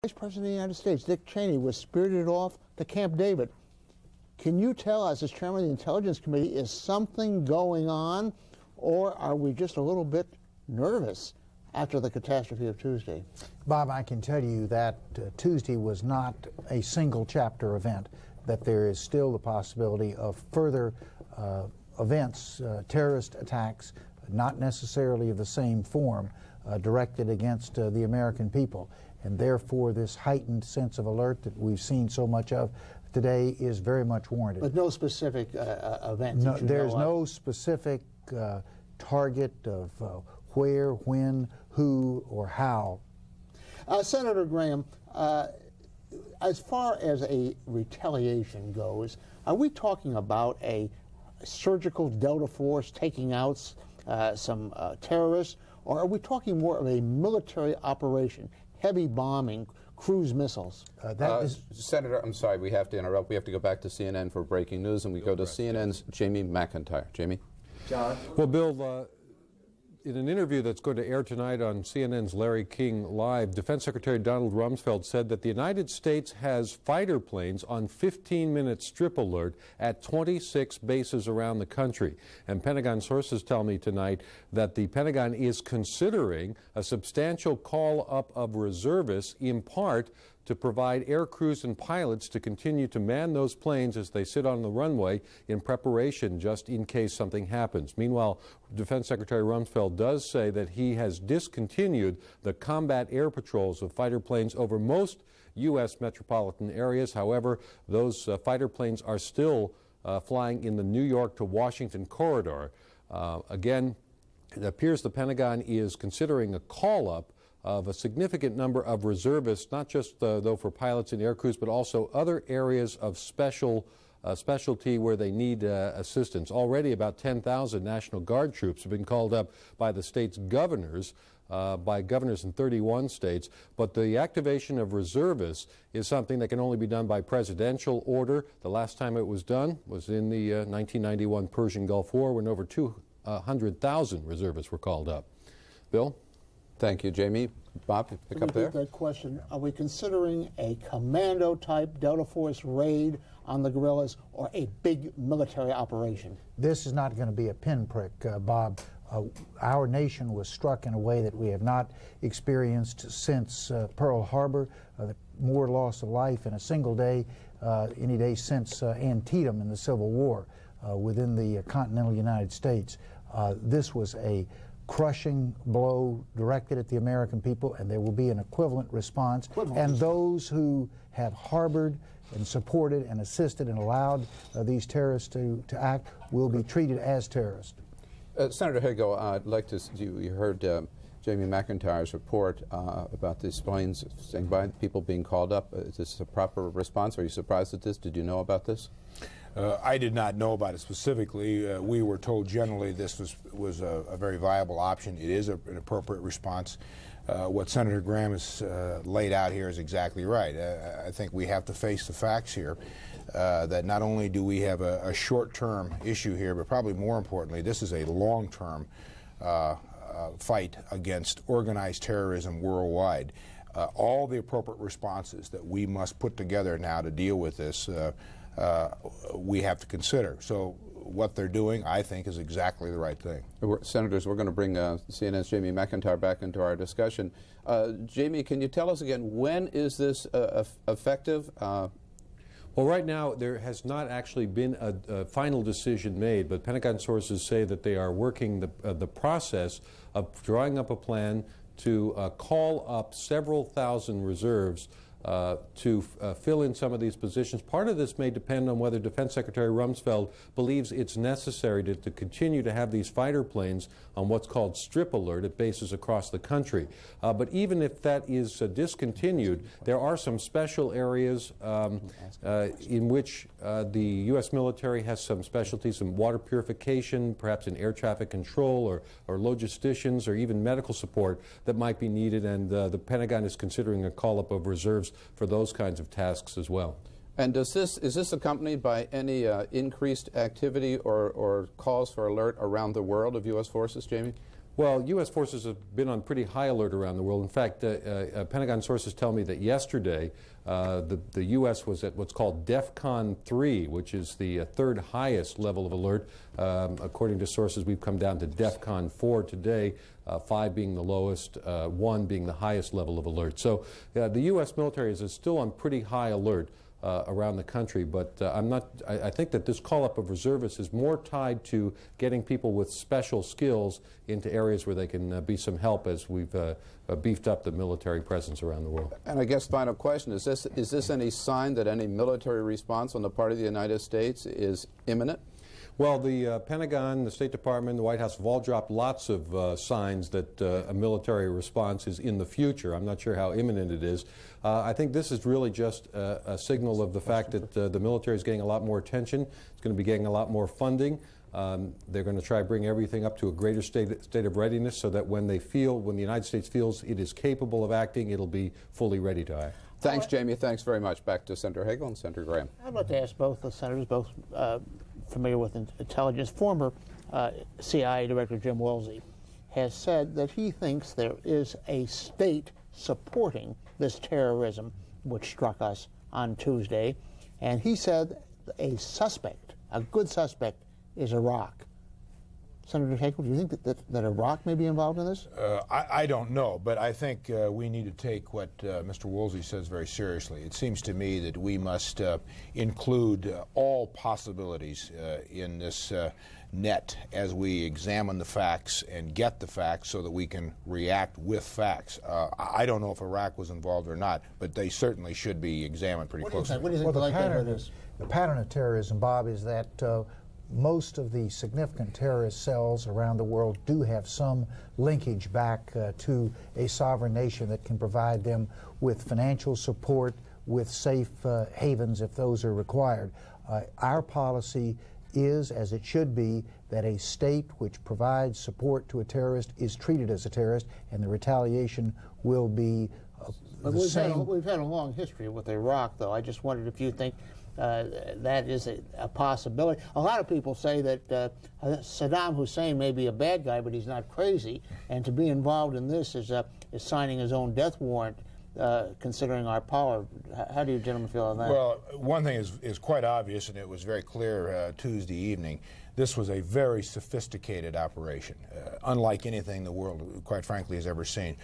Vice President of the United States, Dick Cheney, was spirited off to Camp David. Can you tell us, as Chairman of the Intelligence Committee, is something going on, or are we just a little bit nervous after the catastrophe of Tuesday? Bob, I can tell you that Tuesday was not a single chapter event, that there is still the possibility of further events, terrorist attacks, not necessarily of the same form, directed against the American people. And therefore, this heightened sense of alert that we've seen so much of today is very much warranted. But no specific event? No, there's no specific target of where, when, who, or how. Senator Graham, as far as a retaliation goes, are we talking about a surgical Delta Force taking out some terrorists, or are we talking more of a military operation, heavy bombing, cruise missiles? Senator, I'm sorry, we have to interrupt. We have to go back to CNN for breaking news, and we go to CNN's Jamie McIntyre. Jamie? John? Well, Bill, in an interview that's going to air tonight on CNN's Larry King Live, Defense Secretary Donald Rumsfeld said that the United States has fighter planes on 15-minute strip alert at 26 bases around the country. And Pentagon sources tell me tonight that the Pentagon is considering a substantial call-up of reservists, in part to provide air crews and pilots to continue to man those planes as they sit on the runway in preparation just in case something happens. Meanwhile, Defense Secretary Rumsfeld does say that he has discontinued the combat air patrols of fighter planes over most U.S. metropolitan areas. However, those fighter planes are still flying in the New York to Washington corridor. Again, it appears the Pentagon is considering a call-up of a significant number of reservists, not just though for pilots and air crews, but also other areas of specialty where they need assistance. Already about 10,000 National Guard troops have been called up by the state's governors, by governors in 31 states, but the activation of reservists is something that can only be done by presidential order. The last time it was done was in the 1991 Persian Gulf War, when over 200,000 reservists were called up. Bill? Thank you, Jamie. Bob, pick up there. That question. Are we considering a commando-type Delta Force raid on the guerrillas, or a big military operation? This is not going to be a pinprick, Bob. Our nation was struck in a way that we have not experienced since Pearl Harbor, more loss of life in a single day, any day since Antietam in the Civil War within the continental United States. This was a crushing blow directed at the American people, and there will be an equivalent response. And those who have harbored and supported and assisted and allowed these terrorists to act will be treated as terrorists. Senator Hagel, I'd like to, you heard Jamie McIntyre's report about these planes saying by people being called up. Is this a proper response? Are you surprised at this? Did you know about this? I did not know about it specifically. We were told generally this was a very viable option. It is an appropriate response. What Senator Graham has laid out here is exactly right. I think we have to face the facts here, that not only do we have a short-term issue here, but probably more importantly, this is a long-term fight against organized terrorism worldwide. All the appropriate responses that we must put together now to deal with this we have to consider. So what they're doing, I think, is exactly the right thing. Senators, we're going to bring CNN's Jamie McIntyre back into our discussion. Jamie, can you tell us again, when is this effective? Well, right now, there has not actually been a final decision made, but Pentagon sources say that they are working the process of drawing up a plan to call up several thousand reserves to fill in some of these positions. Part of this may depend on whether Defense Secretary Rumsfeld believes it's necessary to continue to have these fighter planes on what's called strip alert at bases across the country. But even if that is discontinued, there are some special areas in which the U.S. military has some specialties, some water purification, perhaps in air traffic control, or logisticians, or even medical support that might be needed, and the Pentagon is considering a call-up of reserves for those kinds of tasks as well. And is this accompanied by any increased activity or calls for alert around the world of U.S. forces, Jamie? Well, U.S. forces have been on pretty high alert around the world. In fact, Pentagon sources tell me that yesterday the U.S. was at what's called DEFCON 3, which is the third highest level of alert. According to sources, we've come down to DEFCON 4 today, 5 being the lowest, 1 being the highest level of alert. So the U.S. military is still on pretty high alert around the country, but I think that this call-up of reservists is more tied to getting people with special skills into areas where they can be some help as we've beefed up the military presence around the world. And I guess final question, is this any sign that any military response on the part of the United States is imminent? Well, the Pentagon, the State Department, the White House have all dropped lots of signs that a military response is in the future. I'm not sure how imminent it is. I think this is really just a signal of the fact that the military is getting a lot more attention. It's going to be getting a lot more funding. They're going to try to bring everything up to a greater state of readiness so that when the United States feels it is capable of acting, it'll be fully ready to act. Thanks, Jamie. Thanks very much. Back to Senator Hagel and Senator Graham. I'd like to ask both the senators, both familiar with intelligence. Former CIA Director Jim Woolsey has said that he thinks there is a state supporting this terrorism which struck us on Tuesday, and he said a suspect, a good suspect, is Iraq. Senator Hagel, do you think that Iraq may be involved in this? I don't know, but I think we need to take what Mr. Woolsey says very seriously. It seems to me that we must include all possibilities in this net as we examine the facts and get the facts so that we can react with facts. I don't know if Iraq was involved or not, but they certainly should be examined pretty closely. What do you think the pattern of terrorism, Bob, is that most of the significant terrorist cells around the world do have some linkage back to a sovereign nation that can provide them with financial support, with safe havens if those are required. Our policy is, as it should be, that a state which provides support to a terrorist is treated as a terrorist, and the retaliation will be the same. We've had a long history with Iraq, though. I just wondered if you think that is a possibility. A lot of people say that Saddam Hussein may be a bad guy, but he's not crazy, and to be involved in this is signing his own death warrant, considering our power. How do you gentlemen feel on that? Well, one thing is quite obvious, and it was very clear Tuesday evening. This was a very sophisticated operation, unlike anything the world, quite frankly, has ever seen.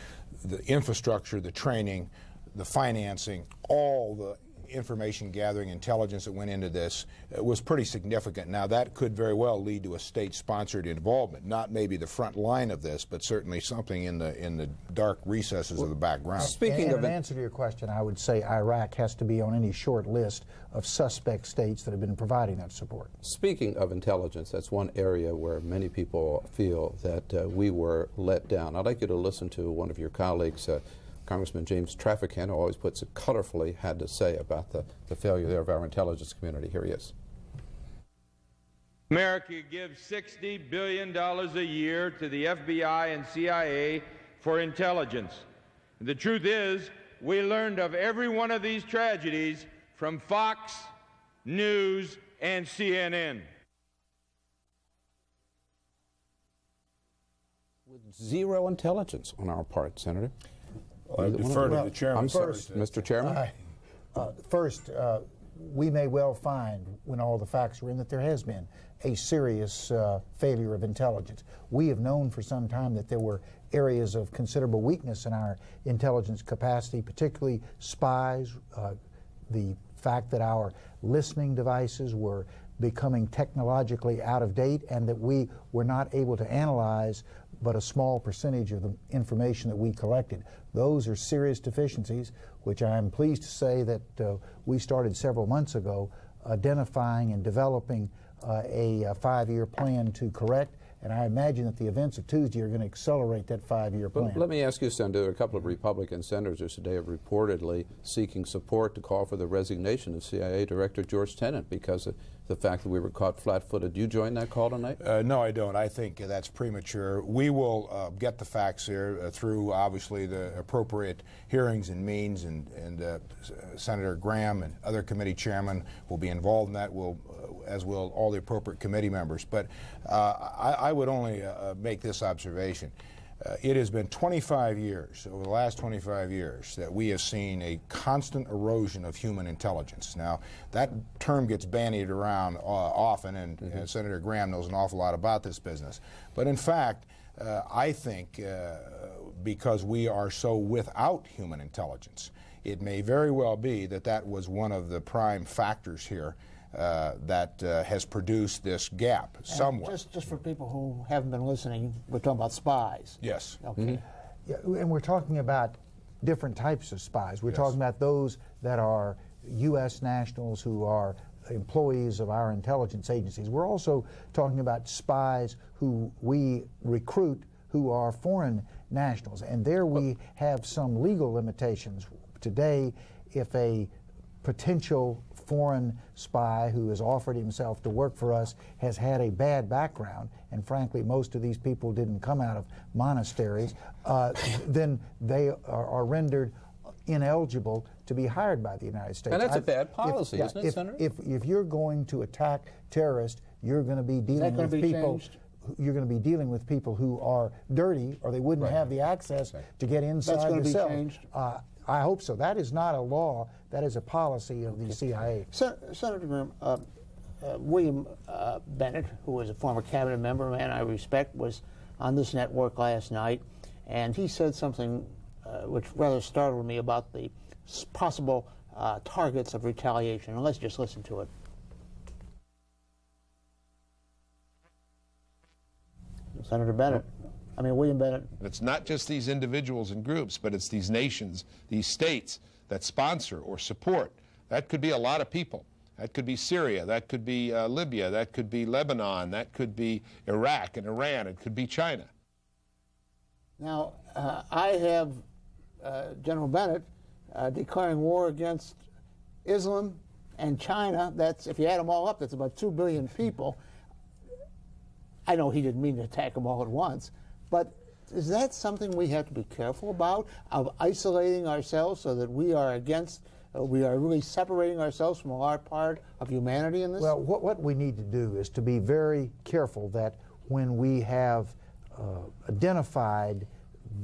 The infrastructure, the training, the financing, all the information gathering, intelligence that went into this was pretty significant. Now, that could very well lead to a state-sponsored involvement, not maybe the front line of this, but certainly something in the dark recesses of the background. Speaking of an answer to your question, I would say Iraq has to be on any short list of suspect states that have been providing that support. Speaking of intelligence, that's one area where many people feel that we were let down. I'd like you to listen to one of your colleagues, Congressman James Traficant, who always puts it colorfully, had to say about the failure there of our intelligence community. Here he is. America gives $60 billion a year to the FBI and CIA for intelligence. And the truth is, we learned of every one of these tragedies from Fox News and CNN. With zero intelligence on our part, Senator. I defer to the chairman. First, Mr. Chairman. First, we may well find, when all the facts are in, that there has been a serious failure of intelligence. We have known for some time that there were areas of considerable weakness in our intelligence capacity, particularly spies, the fact that our listening devices were becoming technologically out of date, and that we were not able to analyze but a small percentage of the information that we collected. Those are serious deficiencies, which I am pleased to say that we started several months ago identifying and developing a 5-year plan to correct, and I imagine that the events of Tuesday are going to accelerate that 5-year plan. Let me ask you, Senator, a couple of Republican senators today are reportedly seeking support to call for the resignation of CIA Director George Tenet because of the fact that we were caught flat-footed. Do you join that call tonight? No, I don't. I think that's premature. We will get the facts here through, obviously, the appropriate hearings and means, and Senator Graham and other committee chairmen will be involved in that. We'll as will all the appropriate committee members. But I would only make this observation. It has been 25 years, over the last 25 years, that we have seen a constant erosion of human intelligence. Now, that term gets bandied around often, and Senator Graham knows an awful lot about this business. But in fact, I think because we are so without human intelligence, it may very well be that that was one of the prime factors here that has produced this gap somewhat. Just for people who haven't been listening, we're talking about spies. Yes. Okay. Yeah, and we're talking about different types of spies. We're Yes. talking about those that are U.S. nationals who are employees of our intelligence agencies. We're also talking about spies who we recruit who are foreign nationals. And there we have some legal limitations. Today, if a potential foreign spy who has offered himself to work for us has had a bad background, and frankly most of these people didn't come out of monasteries, then they are rendered ineligible to be hired by the United States. And that's a bad policy, isn't it, Senator? If you're going to attack terrorists, you're going to be dealing with people. You're going to be dealing with people who are dirty, or they wouldn't have the access to get inside That's going the to be cell. changed? I hope so. That is not a law. That is a policy of the CIA. Senator Graham, William Bennett, who was a former cabinet member, a man I respect, was on this network last night, and he said something which rather startled me about the possible targets of retaliation. And let's just listen to it. Senator Bennett. I mean, William Bennett. It's not just these individuals and groups, but it's these nations, these states that sponsor or support. That could be a lot of people. That could be Syria, that could be Libya, that could be Lebanon, that could be Iraq and Iran, it could be China. Now, I have General Bennett declaring war against Islam and China. That's, if you add them all up, that's about 2 billion people. I know he didn't mean to attack them all at once, but is that something we have to be careful about, of isolating ourselves so that we are against, we are really separating ourselves from a large part of humanity in this? Well, what we need to do is to be very careful that when we have identified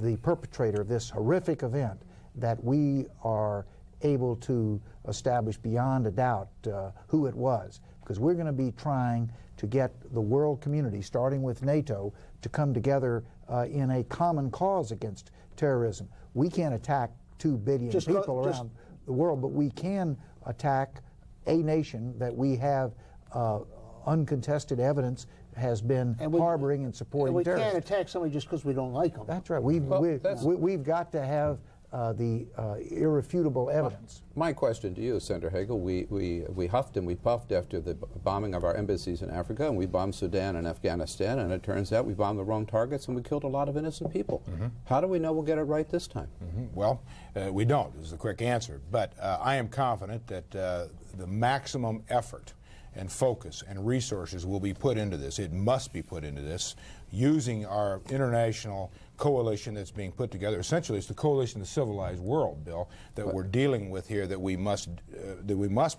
the perpetrator of this horrific event, that we are able to establish beyond a doubt who it was, because we're going to be trying to get the world community, starting with NATO, to come together in a common cause against terrorism. We can't attack 2 billion people around the world, but we can attack a nation that we have uncontested evidence has been harboring and supporting terrorists. We can't attack somebody just because we don't like them. That's right. We've got to have the irrefutable evidence. My question to you, Senator Hagel, we huffed and we puffed after the bombing of our embassies in Africa, and we bombed Sudan and Afghanistan, and it turns out we bombed the wrong targets and we killed a lot of innocent people. How do we know we'll get it right this time? Well, we don't, is the quick answer. But I am confident that the maximum effort and focus and resources will be put into this. It must be put into this using our international coalition that's being put together. Essentially, it's the coalition of the civilized world, Bill, that we're dealing with here, that we must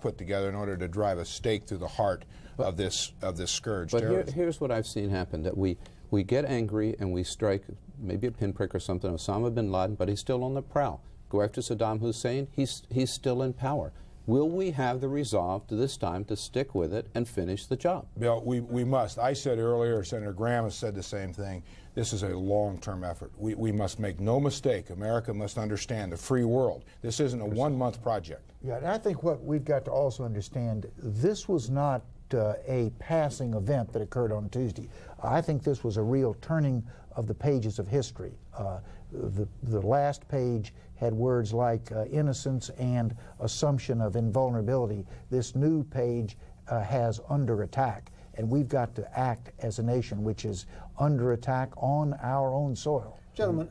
put together in order to drive a stake through the heart of this scourge. But here's what I've seen happen: that we get angry and we strike maybe a pinprick or something, Osama bin Laden, but he's still on the prowl. Go after Saddam Hussein, he's still in power. Will we have the resolve to this time to stick with it and finish the job? Bill, we must. I said earlier, Senator Graham has said the same thing. This is a long-term effort. We must make no mistake. America must understand the free world. This isn't a one-month project. Yeah, and I think what we've got to also understand, this was not a passing event that occurred on Tuesday. I think this was a real turning of the pages of history. The last page had words like innocence and assumption of invulnerability. This new page has under attack, and we've got to act as a nation which is under attack on our own soil. Gentlemen,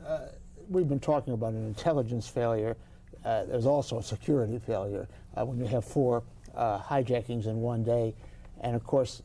we've been talking about an intelligence failure. There's also a security failure when you have 4 hijackings in one day. And of course,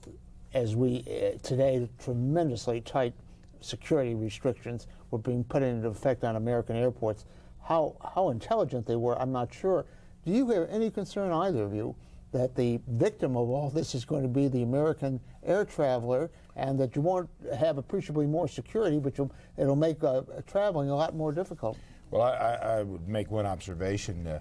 as we today, tremendously tight security restrictions were being put into effect on American airports. How intelligent they were, I'm not sure. Do you have any concern, either of you, that the victim of all this is going to be the American air traveler, and that you won't have appreciably more security, but it'll make traveling a lot more difficult. Well, I would make one observation.